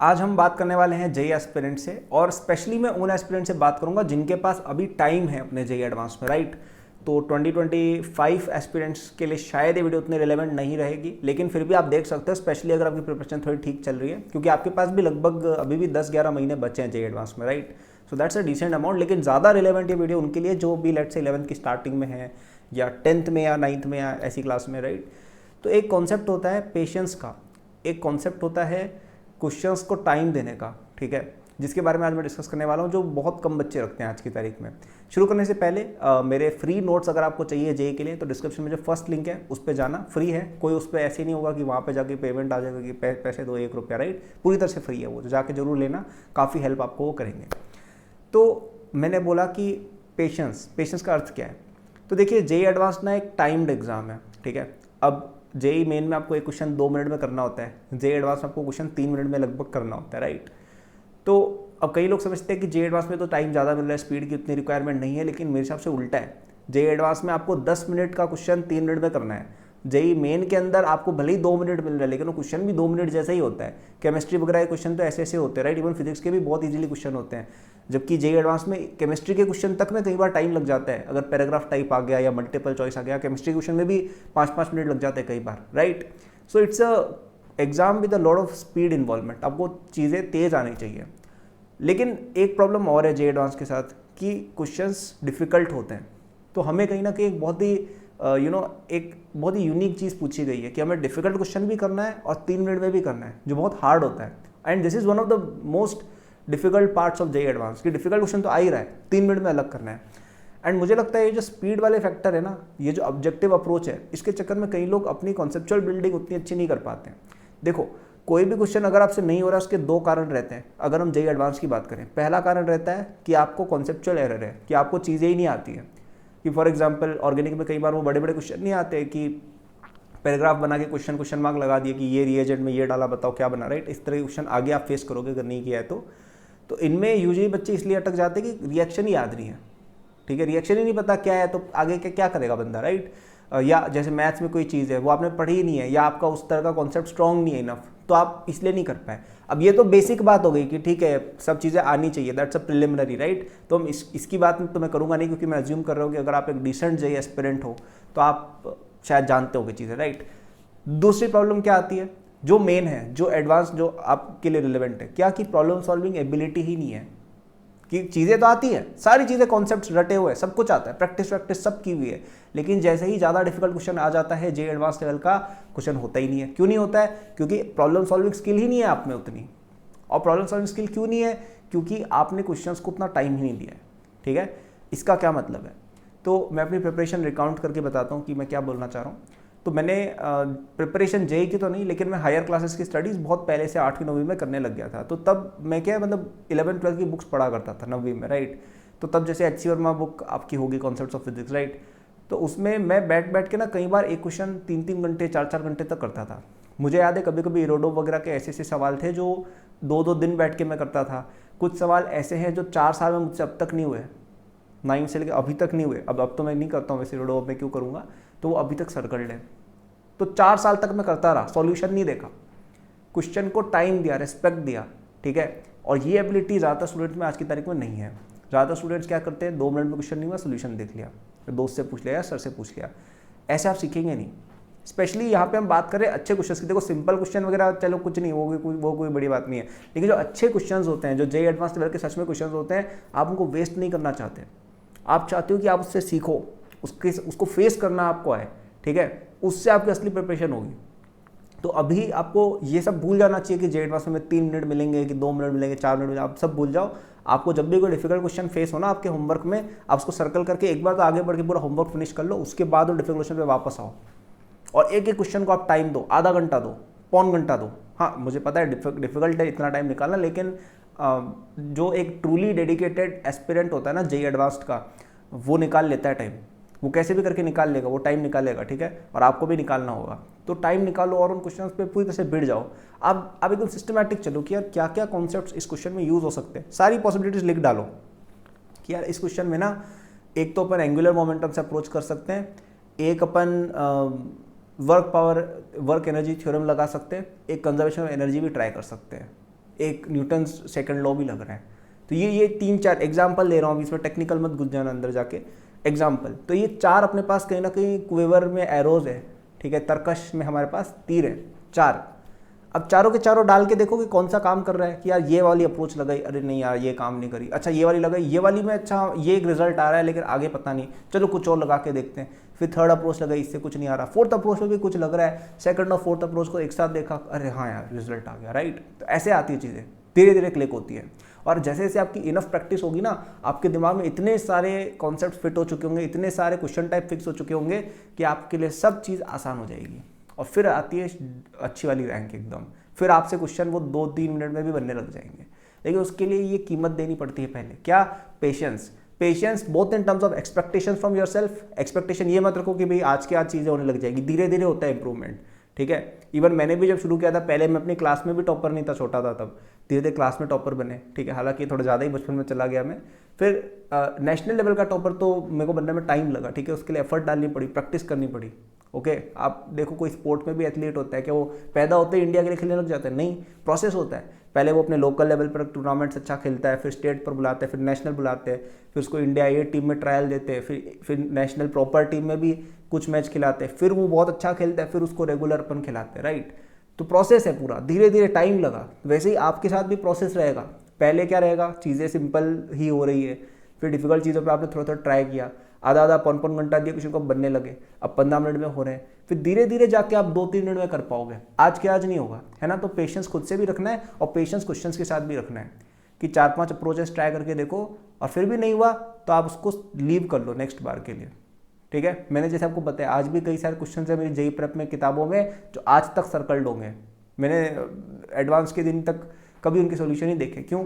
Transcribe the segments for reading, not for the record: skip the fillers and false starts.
आज हम बात करने वाले हैं जेई एस्पिरेंट से, और स्पेशली मैं उन एस्पिरेंट से बात करूंगा जिनके पास अभी टाइम है अपने जेई एडवांस में, राइट। तो 2025 एस्पिरेंट्स के लिए शायद ये वीडियो उतनी रिलेवेंट नहीं रहेगी, लेकिन फिर भी आप देख सकते हो, स्पेशली अगर आपकी प्रिपरेशन थोड़ी ठीक चल रही है, क्योंकि आपके पास भी लगभग अभी भी 10-11 महीने बचे हैं जेई एडवांस में, right. So that's a decent amount. लेकिन ज़्यादा रिलेवेंट ये वीडियो उनके लिए जो भी लेट से 11th की स्टार्टिंग में है, या 10th में या 9th में या ऐसी क्लास में, राइट। तो एक कॉन्सेप्ट होता है पेशेंस का, एक कॉन्सेप्ट होता है क्वेश्चंस को टाइम देने का, ठीक है, जिसके बारे में आज मैं डिस्कस करने वाला हूँ, जो बहुत कम बच्चे रखते हैं आज की तारीख में। शुरू करने से पहले मेरे फ्री नोट्स अगर आपको चाहिए जेई के लिए, तो डिस्क्रिप्शन में जो फर्स्ट लिंक है उस पर जाना, फ्री है। कोई उस पर ऐसे नहीं होगा कि वहाँ पे जाके पेमेंट आ जाएगा कि पैसे दो 1 रुपया, राइट। पूरी तरह से फ्री है वो, तो जाके जरूर लेना, काफ़ी हेल्प आपको वो करेंगे। तो मैंने बोला कि पेशेंस का अर्थ क्या है। तो देखिए, जेई एडवांस ना एक टाइम्ड एग्जाम है, ठीक है। अब जेई मेन में आपको एक क्वेश्चन 2 मिनट में करना होता है, जेई एडवांस में आपको क्वेश्चन 3 मिनट में लगभग करना होता है, राइट। तो अब कई लोग समझते हैं कि जेई एडवांस में तो टाइम ज़्यादा मिल रहा है, स्पीड की उतनी रिक्वायरमेंट नहीं है, लेकिन मेरे हिसाब से उल्टा है। जेई एडवांस में आपको 10 मिनट का क्वेश्चन 3 मिनट में करना है। जेई मेन के अंदर आपको भले ही 2 मिनट मिल रहा है, लेकिन वो क्वेश्चन भी 2 मिनट जैसा ही होता है। केमिस्ट्री वगैरह के क्वेश्चन तो ऐसे ऐसे होते हैं, राइट। इवन फिजिक्स के भी बहुत ईजिली क्वेश्चन होते हैं, जबकि जेई एडवांस में केमिस्ट्री के क्वेश्चन तक में कई बार टाइम लग जाता है। अगर पैराग्राफ टाइप आ गया या मल्टीपल चॉइस आ गया, केमिस्ट्री क्वेश्चन में भी 5-5 मिनट लग जाते हैं कई बार, right. So it's a exam with a lot of speed involvement, आपको चीज़ें तेज आनी चाहिए। लेकिन एक प्रॉब्लम और है जेई एडवांस के साथ, कि क्वेश्चंस डिफ़िकल्ट होते हैं। तो हमें कहीं ना कहीं एक बहुत ही एक बहुत ही यूनिक चीज़ पूछी गई है कि हमें डिफ़िकल्ट क्वेश्चन भी करना है और 3 मिनट में भी करना है, जो बहुत हार्ड होता है। And this is one of the most difficult parts of JEE advance, कि डिफिकल्ट क्वेश्चन तो आ ही रहा है, 3 मिनट में अलग करना है। एंड मुझे लगता है ये जो स्पीड वाले फैक्टर है ना, ये जो ऑब्जेक्टिव अप्रोच है, इसके चक्कर में कई लोग अपनी कॉन्सेप्चुअल बिल्डिंग उतनी अच्छी नहीं कर पाते हैं। देखो, कोई भी क्वेश्चन अगर आपसे नहीं हो रहा है, उसके 2 कारण रहते हैं। अगर हम जेई एडवांस की बात करें, पहला कारण रहता है कि आपको कॉन्सेप्चुअल एरर है, कि आपको चीज़ें ही नहीं आती है। कि फॉर एग्जाम्पल ऑर्गेनिक में कई बार वो बड़े बड़े क्वेश्चन नहीं आते कि पैराग्राफ बना के क्वेश्चन मार्क लगा दिए कि ये रिएजेंट में ये डाला, बताओ क्या बना, राइट। इस तरह के क्वेश्चन आगे आप फेस करोगे अगर नहीं किया है तो इनमें यूजुअली बच्चे इसलिए अटक जाते हैं कि रिएक्शन ही याद नहीं है, ठीक है। रिएक्शन ही नहीं पता क्या है, तो आगे क्या करेगा बंदा, राइट। या जैसे मैथ्स में कोई चीज़ है वो आपने पढ़ी ही नहीं है, या आपका उस तरह का कॉन्सेप्ट स्ट्रॉन्ग नहीं है इनफ, तो आप इसलिए नहीं कर पाए। अब ये तो बेसिक बात हो गई कि ठीक है, सब चीज़ें आनी चाहिए, दैट्स अ प्रिलिमिनरी, राइट। तो हम इसकी बात तो मैं करूँगा नहीं, क्योंकि मैं अज्यूम कर रहा हूँ कि अगर आप एक डिसेंट जेई एस्पिरेंट हो तो आप शायद जानते होगे चीज़ें, राइट। दूसरी प्रॉब्लम क्या आती है, जो मेन है, जो एडवांस, जो आपके लिए रिलेवेंट है, क्या कि प्रॉब्लम सॉल्विंग एबिलिटी ही नहीं है। कि चीज़ें तो आती है, सारी चीज़ें, कॉन्सेप्ट्स रटे हुए हैं, सब कुछ आता है, प्रैक्टिस सब की हुई है, लेकिन जैसे ही ज़्यादा डिफिकल्ट क्वेश्चन आ जाता है, जेई एडवांस लेवल का क्वेश्चन होता ही नहीं है। क्यों नहीं होता है? क्योंकि प्रॉब्लम सॉल्विंग स्किल ही नहीं है आप में उतनी। और प्रॉब्लम सॉल्विंग स्किल क्यों नहीं है? क्योंकि आपने क्वेश्चंस को उतना टाइम ही नहीं दिया है, ठीक है। इसका क्या मतलब है? तो मैं अपनी प्रिपरेशन रिकाउंट करके बताता हूँ कि मैं क्या बोलना चाह रहा हूँ। तो मैंने प्रिपरेशन जेई की तो नहीं, लेकिन मैं हायर क्लासेस की स्टडीज़ बहुत पहले से 8वीं 9वीं में करने लग गया था। तो तब मैं क्या, मतलब 11th-12th की बुक्स पढ़ा करता था 9वीं में, राइट। तो तब जैसे एच सी वर्मा बुक आपकी होगी, कॉन्सेप्ट्स ऑफ फिजिक्स, राइट। तो उसमें मैं बैठ के ना कई बार एक क्वेश्चन 3-3 घंटे 4-4 घंटे तक करता था। मुझे याद है कभी कभी इरोडो वगैरह के ऐसे ऐसे सवाल थे जो 2-2 दिन बैठ के मैं करता था। कुछ सवाल ऐसे हैं जो 4 साल में मुझसे अब तक नहीं हुए, 9 से लेकर अभी तक नहीं हुए। अब तो मैं नहीं करता हूँ वैसे इरोडो, मैं क्यों करूँगा, तो वो अभी तक सर्कल्ड है। तो 4 साल तक मैं करता रहा, सॉल्यूशन नहीं देखा, क्वेश्चन को टाइम दिया, रिस्पेक्ट दिया, ठीक है। और ये एबिलिटी ज़्यादातर स्टूडेंट्स में आज की तारीख में नहीं है। ज़्यादातर स्टूडेंट्स क्या करते हैं, 2 मिनट में क्वेश्चन नहीं हुआ, सोल्यूशन देख लिया, फिर दोस्त से पूछ लिया, सर से पूछ लिया। ऐसे आप सीखेंगे नहीं। स्पेशली यहाँ पे हम बात करें अच्छे क्वेश्चन की। देखो, सिंपल क्वेश्चन वगैरह चलो कुछ नहीं, वो कोई बड़ी बात नहीं है, लेकिन जो अच्छे क्वेश्चन होते हैं, जो जेई एडवांस लेवल के सच में क्वेश्चन होते हैं, आप उनको वेस्ट नहीं करना चाहते। आप चाहते हो कि आप उससे सीखो, उसको फेस करना आपको आए, ठीक है। उससे आपकी असली प्रिपरेशन होगी। तो अभी आपको ये सब भूल जाना चाहिए कि जेई एडवांस में 3 मिनट मिलेंगे कि 2 मिनट मिलेंगे, 4 मिनट मिलेंगे, आप सब भूल जाओ। आपको जब भी कोई डिफिकल्ट क्वेश्चन फेस हो ना आपके होमवर्क में, आप उसको सर्कल करके एक बार तो आगे बढ़ के पूरा होमवर्क फिनिश कर लो, उसके बाद वो डिफिकल्ट क्वेश्चन पे वापस आओ, और एक एक क्वेश्चन को आप टाइम दो, आधा घंटा दो, पौन घंटा दो। हाँ, मुझे पता है डिफिकल्ट है इतना टाइम निकालना, लेकिन जो एक ट्रूली डेडिकेटेड एस्पिरेंट होता है ना जेई एडवांस्ड का, वो निकाल लेता है टाइम। वो कैसे भी करके निकाल लेगा, वो टाइम निकालेगा, ठीक है। और आपको भी निकालना होगा, तो टाइम निकालो और उन क्वेश्चंस पे पूरी तरह से भिड़ जाओ। अब एकदम सिस्टमैटिक चलो कि यार क्या क्या कॉन्सेप्ट्स इस क्वेश्चन में यूज़ हो सकते हैं, सारी पॉसिबिलिटीज लिख डालो कि यार इस क्वेश्चन में ना, एक तो अपन एंगुलर मोमेंटम से अप्रोच कर सकते हैं, एक अपन वर्क एनर्जी थ्योरम लगा सकते हैं, एक कंजर्वेशन ऑफ एनर्जी भी ट्राई कर सकते हैं। एक न्यूटन सेकंड लॉ भी लग रहा है। तो ये 3-4 एग्जाम्पल ले रहा हूँ, इसमें टेक्निकल मत घुस जाना अंदर जाके, एग्जाम्पल। तो ये 4 अपने पास कहीं ना कहीं क्वेवर में एरोज है, ठीक है, तरकश में हमारे पास तीर है 4। अब चारों के चारों डाल के देखो कि कौन सा काम कर रहा है, कि यार ये वाली अप्रोच लगाई, अरे नहीं यार ये काम नहीं करी, अच्छा ये वाली लगाई, ये वाली में अच्छा ये एक रिजल्ट आ रहा है लेकिन आगे पता नहीं, चलो कुछ और लगा के देखते हैं। फिर थर्ड अप्रोच लगाई, इससे कुछ नहीं आ रहा, फोर्थ अप्रोच में भी कुछ लग रहा है, सेकंड और फोर्थ अप्रोच को एक साथ देखा, अरे हाँ यार रिजल्ट आ गया, राइट। तो ऐसे आती है चीज़ें, धीरे धीरे क्लिक होती है। और जैसे जैसे आपकी इनफ प्रैक्टिस होगी ना, आपके दिमाग में इतने सारे कॉन्सेप्ट फिट हो चुके होंगे, इतने सारे क्वेश्चन टाइप फिक्स हो चुके होंगे कि आपके लिए सब चीज़ आसान हो जाएगी। और फिर आती है अच्छी वाली रैंक एकदम, फिर आपसे क्वेश्चन वो 2-3 मिनट में भी बनने लग जाएंगे। लेकिन उसके लिए ये कीमत देनी पड़ती है पहले, क्या? Patience. Patience both in terms of expectation from your self. Expectation ये मत रखो कि भाई आज के आज चीज़ें होने लग जाएगी, धीरे धीरे होता है इंप्रूवमेंट, ठीक है। इवन मैंने भी जब शुरू किया था, पहले मैं अपनी क्लास में भी टॉपर नहीं था, छोटा था तब, धीरे धीरे क्लास में टॉपर बने, ठीक है। हालांकि थोड़ा ज़्यादा ही बचपन में चला गया मैं। फिर नेशनल लेवल का टॉपर तो मेरे को बनने में टाइम लगा, ठीक है, उसके लिए एफर्ट डालनी पड़ी, प्रैक्टिस करनी पड़ी, ओके। आप देखो कोई स्पोर्ट में भी एथलीट होता है कि वो पैदा होते ही इंडिया के लिए खेलने लग जाता है, नहीं, प्रोसेस होता है। पहले वो अपने लोकल लेवल पर टूर्नामेंट्स अच्छा खेलता है, फिर स्टेट पर बुलाते हैं, फिर नेशनल बुलाते हैं, फिर उसको इंडिया ए टीम में ट्रायल देते हैं, फिर नेशनल प्रॉपर टीम में भी कुछ मैच खिलाते हैं, फिर वो बहुत अच्छा खेलता है, फिर उसको रेगुलर अपन खिलाते हैं, राइट। तो प्रोसेस है पूरा, धीरे धीरे टाइम लगा। वैसे ही आपके साथ भी प्रोसेस रहेगा। पहले क्या रहेगा, चीज़ें सिंपल ही हो रही है, फिर डिफिकल्ट चीज़ों पे आपने थोड़ा थोड़ा ट्राई किया, आधा 5-5 घंटा दिया, किसी को बनने लगे, अब 15 मिनट में हो रहे हैं, फिर धीरे धीरे जाके आप 2-3 मिनट में कर पाओगे। आज के आज नहीं होगा, है ना। तो पेशेंस खुद से भी रखना है और पेशेंस क्वेश्चंस के साथ भी रखना है, कि 4-5 अप्रोचेस ट्राई करके देखो, और फिर भी नहीं हुआ तो आप उसको लीव कर लो नेक्स्ट बार के लिए, ठीक है। मैंने जैसे आपको बताया, आज भी कई सारे क्वेश्चन है मेरी जेईई प्रेप में किताबों में जो आज तक सर्कल्ड होंगे। मैंने एडवांस के दिन तक कभी उनके सोल्यूशन ही देखे। क्यों?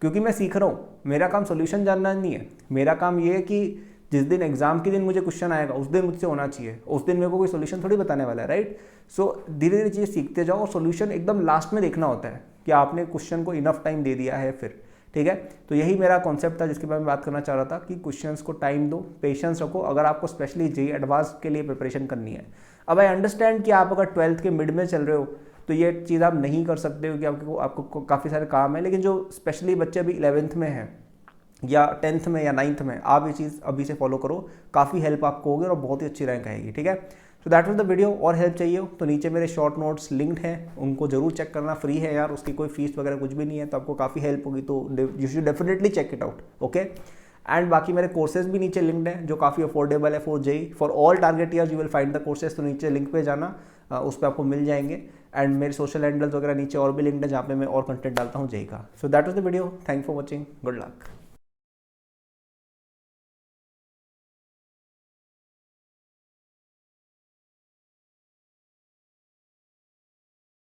क्योंकि मैं सीख रहा हूँ। मेरा काम सोल्यूशन जानना नहीं है, मेरा काम ये है कि जिस दिन एग्जाम के दिन मुझे क्वेश्चन आएगा उस दिन मुझसे होना चाहिए, उस दिन मेरे को कोई सोल्यूशन थोड़ी बताने वाला है, राइट। सो धीरे धीरे चीज़ें सीखते जाओ, और सोल्यूशन एकदम लास्ट में देखना होता है कि आपने क्वेश्चन को इनफ टाइम दे दिया है फिर, ठीक है। तो यही मेरा कॉन्सेप्ट था जिसके बारे में बात करना चाह रहा था, कि क्वेश्चंस को टाइम दो, पेशेंस रखो, अगर आपको स्पेशली जेईई एडवांस के लिए प्रिपरेशन करनी है। अब आई अंडरस्टैंड कि आप अगर 12th के मिड में चल रहे हो तो ये चीज़ आप नहीं कर सकते हो, कि आपको काफ़ी सारे काम है। लेकिन जो स्पेशली बच्चे अभी 11th में हैं या 10th में या 9th में, आप ये चीज़ अभी से फॉलो करो, काफ़ी हेल्प आपको होगी और बहुत ही अच्छी रैंक आएगी, ठीक है। तो दैट वाज द वीडियो। और हेल्प चाहिए हो तो नीचे मेरे शॉर्ट नोट्स लिंक्ड हैं, उनको जरूर चेक करना, फ्री है यार, उसकी कोई फीस वगैरह कुछ भी नहीं है, तो आपको काफ़ी हेल्प होगी, तो you should definitely check it out, okay. And बाकी मेरे कोर्सेज भी नीचे लिंक्ड हैं जो काफ़ी अफोर्डेबल है for JEE, for all target years you will find the courses. तो नीचे लिंक पे जाना, उस पर आपको मिल जाएंगे। एंड मेरे सोशल हैंडल्स वगैरह नीचे और भी लिंक्ड है जहाँ पे मैं और कंटेंट डालता हूँ जेईई का। So that was the video, thank for watching, good luck.